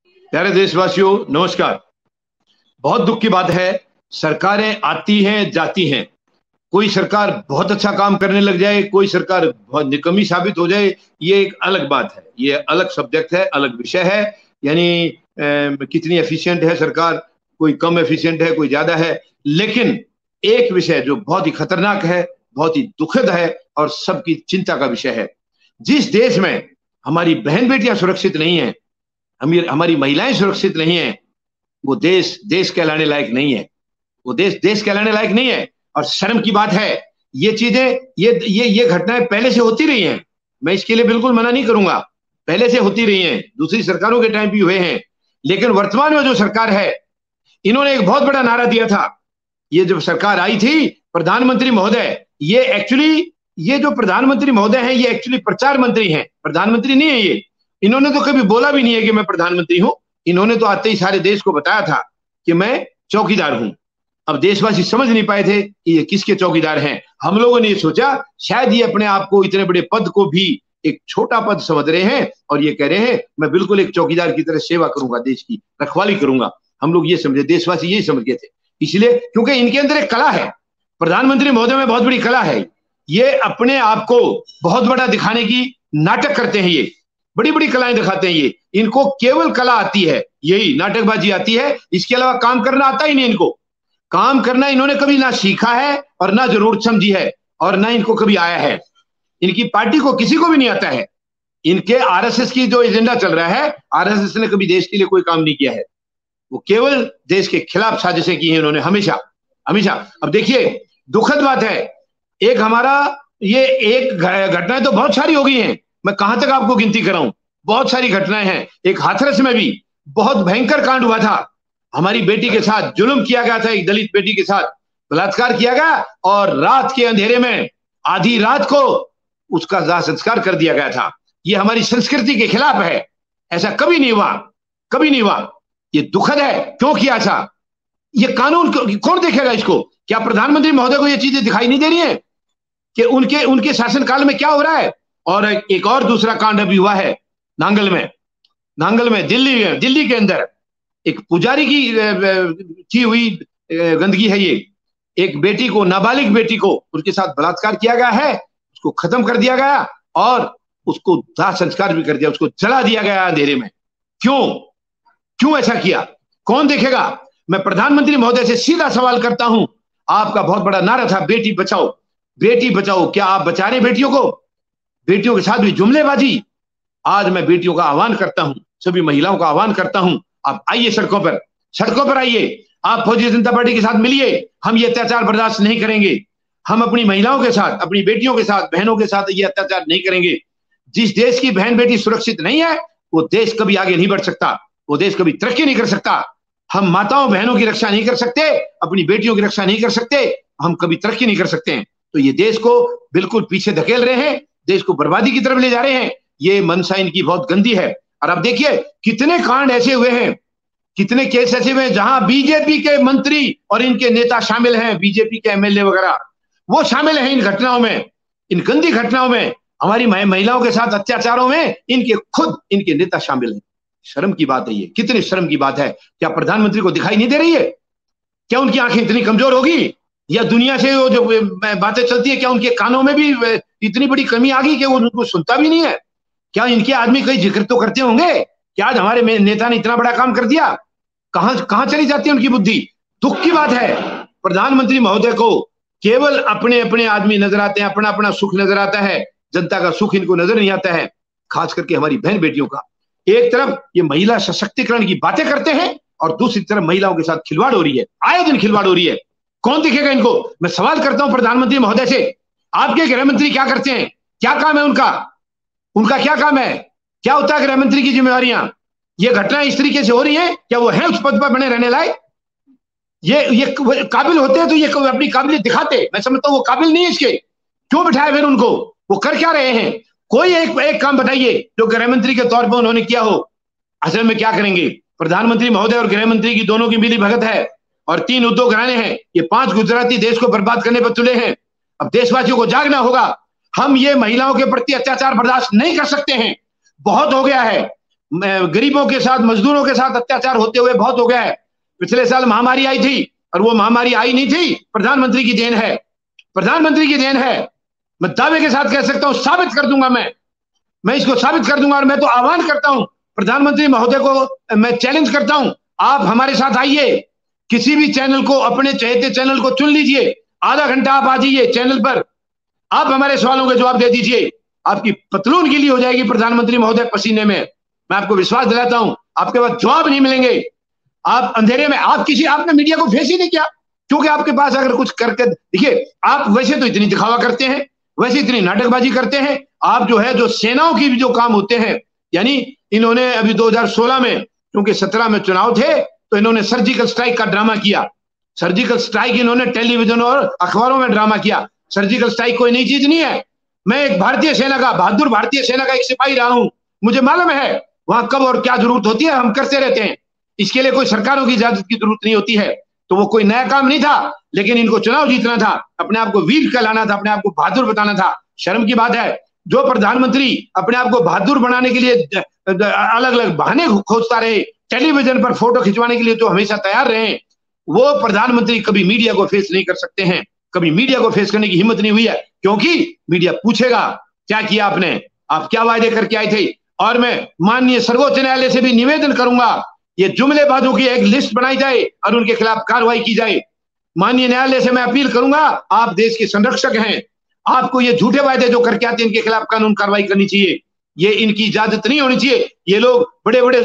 प्यारे देशवासियों, नमस्कार। बहुत दुख की बात है, सरकारें आती हैं जाती हैं। कोई सरकार बहुत अच्छा काम करने लग जाए, कोई सरकार बहुत निकम्मी साबित हो जाए, ये एक अलग बात है, ये अलग सब्जेक्ट है, अलग विषय है। यानी कितनी एफिशिएंट है सरकार, कोई कम एफिशिएंट है, कोई ज्यादा है। लेकिन एक विषय जो बहुत ही खतरनाक है, बहुत ही दुखद है और सबकी चिंता का विषय है। जिस देश में हमारी बहन बेटियां सुरक्षित नहीं है, हमारी महिलाएं सुरक्षित नहीं है, वो देश देश कहलाने लायक नहीं है। वो देश देश कहलाने लायक नहीं है। और शर्म की बात है, ये चीजें, ये घटनाएं पहले से होती रही हैं। मैं इसके लिए बिल्कुल मना नहीं करूंगा, पहले से होती रही हैं, दूसरी सरकारों के टाइम भी हुए हैं। लेकिन वर्तमान में जो सरकार है, इन्होंने एक बहुत बड़ा नारा दिया था। ये जब सरकार आई थी, प्रधानमंत्री महोदय, ये एक्चुअली, ये जो प्रधानमंत्री महोदय हैं, ये एक्चुअली प्रचार मंत्री हैं, प्रधानमंत्री नहीं है ये। इन्होंने तो कभी बोला भी नहीं है कि मैं प्रधानमंत्री हूं। इन्होंने तो आते ही सारे देश को बताया था कि मैं चौकीदार हूं। अब देशवासी समझ नहीं पाए थे कि ये किसके चौकीदार हैं। हम लोगों ने ये सोचा शायद ये अपने आप को इतने बड़े पद को भी एक छोटा पद समझ रहे हैं और ये कह रहे हैं मैं बिल्कुल एक चौकीदार की तरह सेवा करूंगा, देश की रखवाली करूंगा। हम लोग ये समझे, देशवासी यही समझ गए थे। इसलिए क्योंकि इनके अंदर एक कला है, प्रधानमंत्री महोदय में बहुत बड़ी कला है। ये अपने आप को बहुत बड़ा दिखाने की नाटक करते हैं, ये बड़ी बड़ी कलाएं दिखाते हैं। ये इनको केवल कला आती है, यही नाटकबाजी आती है। इसके अलावा काम करना आता ही नहीं इनको। काम करना इन्होंने कभी ना सीखा है और ना जरूरत समझी है और ना इनको कभी आया है। इनकी पार्टी को किसी को भी नहीं आता है। इनके आरएसएस की जो एजेंडा चल रहा है, आरएसएस ने कभी देश के लिए कोई काम नहीं किया है। वो केवल देश के खिलाफ साजिशें की हैं उन्होंने, हमेशा हमेशा। अब देखिए, दुखद बात है, एक हमारा ये एक घटनाएं तो बहुत सारी हो गई हैं, मैं कहां तक आपको गिनती कराऊं। बहुत सारी घटनाएं हैं। एक हाथरस में भी बहुत भयंकर कांड हुआ था। हमारी बेटी के साथ जुल्म किया गया था, एक दलित बेटी के साथ बलात्कार किया गया और रात के अंधेरे में, आधी रात को उसका दाह संस्कार कर दिया गया था। ये हमारी संस्कृति के खिलाफ है। ऐसा कभी नहीं हुआ, कभी नहीं हुआ। ये दुखद है। क्यों किया ऐसा? ये कानून कौन देखेगा इसको? क्या प्रधानमंत्री महोदय को ये चीजें दिखाई नहीं दे रही है कि उनके उनके शासनकाल में क्या हो रहा है? और एक और दूसरा कांड अभी हुआ है नांगल में। नांगल में, दिल्ली के अंदर एक पुजारी की हुई गंदगी है ये। एक बेटी को, नाबालिग बेटी को, उसके साथ बलात्कार किया गया है, उसको खत्म कर दिया गया और उसको दाह संस्कार भी कर दिया, उसको जला दिया गया अंधेरे में। क्यों? क्यों ऐसा किया? कौन देखेगा? मैं प्रधानमंत्री महोदय से सीधा सवाल करता हूं। आपका बहुत बड़ा नारा था बेटी बचाओ, बेटी बचाओ। क्या आप बचा रहे बेटियों को? बेटियों के साथ भी जुमलेबाजी। आज मैं बेटियों का आह्वान करता हूं, सभी महिलाओं का आह्वान करता हूं, आप आइए सड़कों पर, सड़कों पर आइए। आप फौजी जनता पार्टी के साथ मिलिए। हम ये अत्याचार बर्दाश्त नहीं करेंगे। हम अपनी महिलाओं के साथ, अपनी बेटियों के साथ, बहनों के साथ ये अत्याचार नहीं करेंगे। जिस देश की बहन बेटी सुरक्षित नहीं है, वो देश कभी आगे नहीं बढ़ सकता, वो देश कभी तरक्की नहीं कर सकता। हम माताओं बहनों की रक्षा नहीं कर सकते, अपनी बेटियों की रक्षा नहीं कर सकते, हम कभी तरक्की नहीं कर सकते हैं। तो ये देश को बिल्कुल पीछे धकेल रहे हैं, देश को बर्बादी की तरफ ले जा रहे हैं। ये मंशा इनकी बहुत गंदी है। और अब देखिए कितने कांड ऐसे हुए हैं, कितने केस ऐसे हुए हैं जहां बीजेपी के मंत्री और इनके नेता शामिल हैं, बीजेपी के एमएलए वगैरह, वो शामिल हैं इन घटनाओं में, इन गंदी घटनाओं में। हमारी महिलाओं के साथ अत्याचारों में इनके खुद इनके नेता शामिल हैं। शर्म की बात है ये, कितनी शर्म की बात है। क्या प्रधानमंत्री को दिखाई नहीं दे रही है? क्या उनकी आंखें इतनी कमजोर होगी? या दुनिया से वो जो बातें चलती है, क्या उनके कानों में भी इतनी बड़ी कमी आ गई कि वो उनको सुनता भी नहीं है? क्या इनके आदमी कई जिक्र तो करते होंगे कि आज हमारे नेता ने इतना बड़ा काम कर दिया? कहां कहां चली जाती है उनकी बुद्धि? दुख की बात है, प्रधानमंत्री महोदय को केवल अपने अपने आदमी नजर आते हैं, अपना अपना सुख नजर आता है, जनता का सुख इनको नजर नहीं आता है, खास करके हमारी बहन बेटियों का। एक तरफ ये महिला सशक्तिकरण की बातें करते हैं और दूसरी तरफ महिलाओं के साथ खिलवाड़ हो रही है, आए दिन खिलवाड़ हो रही है। कौन दिखेगा इनको? मैं सवाल करता हूं प्रधानमंत्री महोदय से, आपके गृह मंत्री क्या करते हैं? क्या काम है उनका? उनका क्या काम है? क्या होता है गृह मंत्री की जिम्मेवारियां? ये घटनाएं इस तरीके से हो रही हैं, क्या वो है उस पद पर बने रहने लायक? ये काबिल होते हैं तो ये अपनी काबिलियत दिखाते। मैं समझता हूं वो काबिल नहीं है इसके, क्यों बिठाए फिर उनको? वो कर क्या रहे हैं? कोई एक काम बताइए जो गृह मंत्री के तौर पर उन्होंने किया हो। असल में क्या करेंगे? प्रधानमंत्री महोदय और गृह मंत्री की दोनों की मिली भगत है और 3 उद्योग घराने हैं। ये 5 गुजराती देश को बर्बाद करने पर तुले हैं। अब देशवासियों को जागना होगा। हम ये महिलाओं के प्रति अत्याचार बर्दाश्त नहीं कर सकते हैं। बहुत हो गया है। गरीबों के साथ, मजदूरों के साथ अत्याचार होते हुए बहुत हो गया है। पिछले साल महामारी आई थी और वो महामारी आई नहीं थी, प्रधानमंत्री की देन है, प्रधानमंत्री की देन है। मैं दावे के साथ कह सकता हूं, साबित कर दूंगा, मैं इसको साबित कर दूंगा। और मैं तो आह्वान करता हूं प्रधानमंत्री महोदय को, मैं चैलेंज करता हूं, आप हमारे साथ आइए, किसी भी चैनल को, अपने चहेते चैनल को चुन लीजिए, आधा घंटा आप आ जाइए चैनल पर, आप हमारे सवालों के जवाब दे दीजिए, आपकी पतलून गीली हो जाएगी प्रधानमंत्री महोदय पसीने में। मैं आपको विश्वास दिलाता हूं, आपके पास जवाब नहीं मिलेंगे। आप अंधेरे में, आपने मीडिया को फेस ही नहीं किया, क्योंकि आपके पास अगर कुछ करके देखिए, आप वैसे तो इतनी दिखावा करते हैं, वैसे इतनी नाटकबाजी करते हैं, आप जो है, जो सेनाओं की भी जो काम होते हैं, यानी इन्होंने अभी 2016 में, क्योंकि 17 में चुनाव थे, तो इन्होंने सर्जिकल स्ट्राइक का ड्रामा किया। सर्जिकल स्ट्राइक इन्होंने टेलीविजन और अखबारों में ड्रामा किया। सर्जिकल स्ट्राइक कोई नई चीज नहीं है। मैं एक भारतीय सेना का, बहादुर भारतीय सेना का एक सिपाही रहा हूं, मुझे मालूम है वहां कब और क्या जरूरत होती है, हम करते रहते हैं। इसके लिए कोई सरकारों की इजाजत की जरूरत नहीं होती है। तो वो कोई नया काम नहीं था, लेकिन इनको चुनाव जीतना था, अपने आप को वीर कहलाना था, अपने आप को बहादुर बताना था। शर्म की बात है, जो प्रधानमंत्री अपने आप को बहादुर बनाने के लिए अलग अलग बहाने खोजता रहे, टेलीविजन पर फोटो खिंचवाने के लिए जो हमेशा तैयार रहे, वो प्रधानमंत्री कभी मीडिया को फेस नहीं कर सकते हैं, कभी मीडिया को फेस करने की हिम्मत नहीं हुई है, क्योंकि मीडिया पूछेगा क्या किया आपने, आप क्या वायदे करके आए थे। और मैं माननीय सर्वोच्च न्यायालय से भी निवेदन करूंगा, ये जुमलेबाजों की एक लिस्ट बनाई जाए और उनके खिलाफ कार्रवाई की जाए। माननीय न्यायालय से मैं अपील करूंगा, आप देश के संरक्षक हैं, आपको ये झूठे वायदे जो करके आते हैं, इनके खिलाफ कानून कार्रवाई करनी चाहिए। ये इनकी इजाजत नहीं होनी चाहिए। ये लोग बड़े बड़े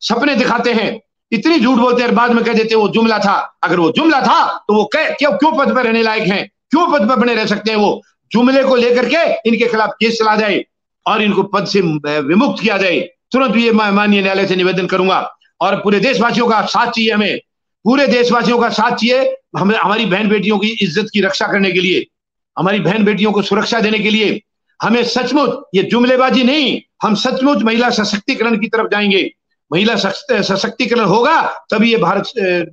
सपने दिखाते हैं, इतनी झूठ बोलते हैं, बाद में कह देते हैं वो जुमला था। अगर वो जुमला था तो वो क्यों पद पर रहने लायक हैं, क्यों पद पर बने रह सकते हैं। वो जुमले को लेकर के इनके खिलाफ केस चला जाए और इनको पद से विमुक्त किया जाए। तुरंत ये माननीय न्यायालय से निवेदन करूंगा। और पूरे देशवासियों का साथ चाहिए, हमें पूरे देशवासियों का साथ चाहिए, हमें हमारी बहन बेटियों की इज्जत की रक्षा करने के लिए, हमारी बहन बेटियों को सुरक्षा देने के लिए। हमें सचमुच, ये जुमलेबाजी नहीं, हम सचमुच महिला सशक्तिकरण की तरफ जाएंगे। महिला सशक्तिकरण होगा तभी ये भारत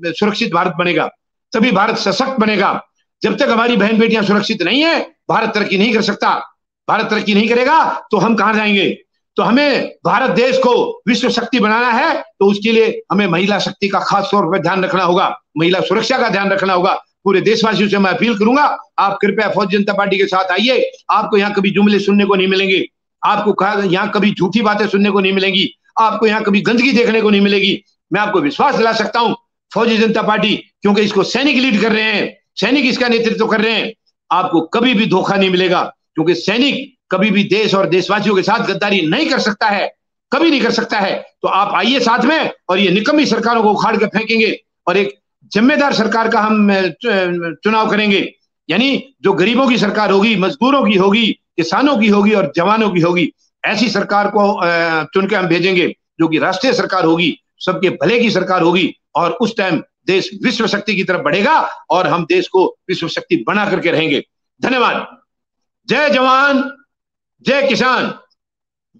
सुरक्षित भारत बनेगा, तभी भारत सशक्त बनेगा। जब तक हमारी बहन बेटियां सुरक्षित नहीं है, भारत तरक्की नहीं कर सकता। भारत तरक्की नहीं करेगा तो हम कहां जाएंगे। तो हमें भारत देश को विश्व शक्ति बनाना है, तो उसके लिए हमें महिला शक्ति का खास तौर पर ध्यान रखना होगा, महिला सुरक्षा का ध्यान रखना होगा। पूरे देशवासियों से मैं अपील करूंगा, आप कृपया फौजी जनता पार्टी के साथ आइए। आपको यहाँ कभी जुमले सुनने को नहीं मिलेंगे, आपको यहाँ कभी झूठी बातें सुनने को नहीं मिलेंगी, आपको यहाँ कभी गंदगी देखने को नहीं मिलेगी। मैं आपको विश्वास दिला सकता हूं, फौजी जनता पार्टी, क्योंकि इसको सैनिक लीड कर रहे हैं, सैनिक इसका नेतृत्व कर रहे हैं, आपको कभी भी धोखा नहीं मिलेगा। क्योंकि सैनिक कभी भी देश और देशवासियों के साथ गद्दारी नहीं कर सकता है, कभी नहीं कर सकता है। तो आप आइए साथ में, और ये निकम्मी सरकारों को उखाड़ के फेंकेंगे और एक जिम्मेदार सरकार का हम चुनाव करेंगे। यानी जो गरीबों की सरकार होगी, मजदूरों की होगी, किसानों की होगी और जवानों की होगी, ऐसी सरकार को चुन के हम भेजेंगे, जो कि राष्ट्रीय सरकार होगी, सबके भले की सरकार होगी। और उस टाइम देश विश्व शक्ति की तरफ बढ़ेगा और हम देश को विश्व शक्ति बना करके रहेंगे। धन्यवाद। जय जवान, जय किसान,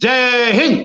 जय हिंद।